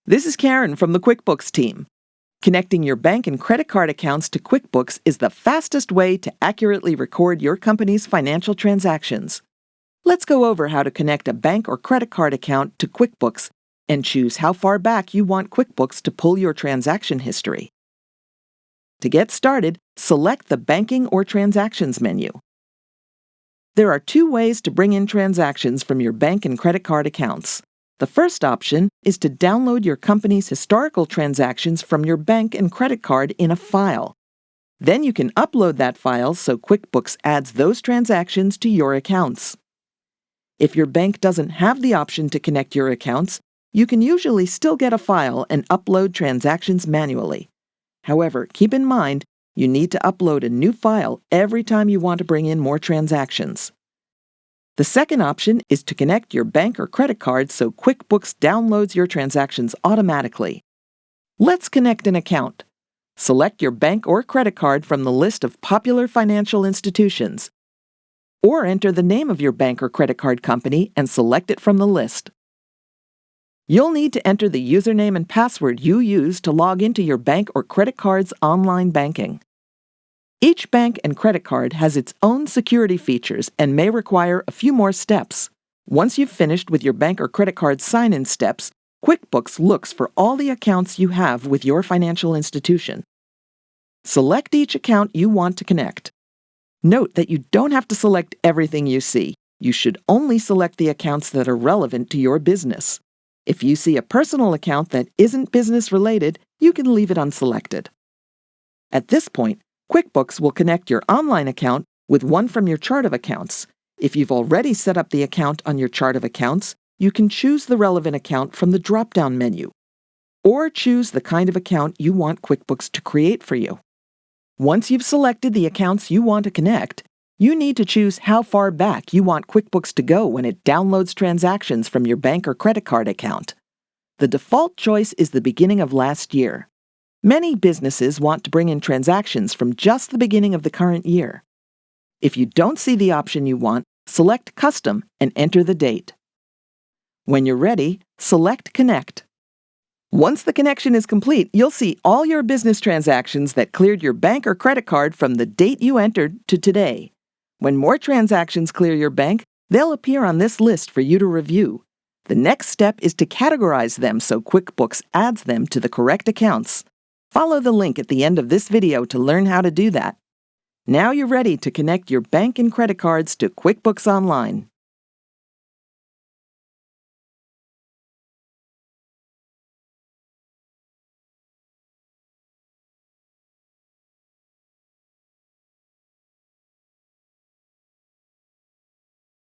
This is Karen from the QuickBooks team. Connecting your bank and credit card accounts to QuickBooks is the fastest way to accurately record your company's financial transactions. Let's go over how to connect a bank or credit card account to QuickBooks and choose how far back you want QuickBooks to pull your transaction history. To get started, select the Banking or Transactions menu. There are two ways to bring in transactions from your bank and credit card accounts. The first option is to download your company's historical transactions from your bank and credit card in a file. Then you can upload that file so QuickBooks adds those transactions to your accounts. If your bank doesn't have the option to connect your accounts, you can usually still get a file and upload transactions manually. However, keep in mind, you need to upload a new file every time you want to bring in more transactions. The second option is to connect your bank or credit card so QuickBooks downloads your transactions automatically. Let's connect an account. Select your bank or credit card from the list of popular financial institutions, or enter the name of your bank or credit card company and select it from the list. You'll need to enter the username and password you use to log into your bank or credit card's online banking. Each bank and credit card has its own security features and may require a few more steps. Once you've finished with your bank or credit card sign-in steps, QuickBooks looks for all the accounts you have with your financial institution. Select each account you want to connect. Note that you don't have to select everything you see. You should only select the accounts that are relevant to your business. If you see a personal account that isn't business-related, you can leave it unselected. At this point, QuickBooks will connect your online account with one from your chart of accounts. If you've already set up the account on your chart of accounts, you can choose the relevant account from the drop-down menu, or choose the kind of account you want QuickBooks to create for you. Once you've selected the accounts you want to connect, you need to choose how far back you want QuickBooks to go when it downloads transactions from your bank or credit card account. The default choice is the beginning of last year. Many businesses want to bring in transactions from just the beginning of the current year. If you don't see the option you want, select Custom and enter the date. When you're ready, select Connect. Once the connection is complete, you'll see all your business transactions that cleared your bank or credit card from the date you entered to today. When more transactions clear your bank, they'll appear on this list for you to review. The next step is to categorize them so QuickBooks adds them to the correct accounts. Follow the link at the end of this video to learn how to do that. Now you're ready to connect your bank and credit cards to QuickBooks Online.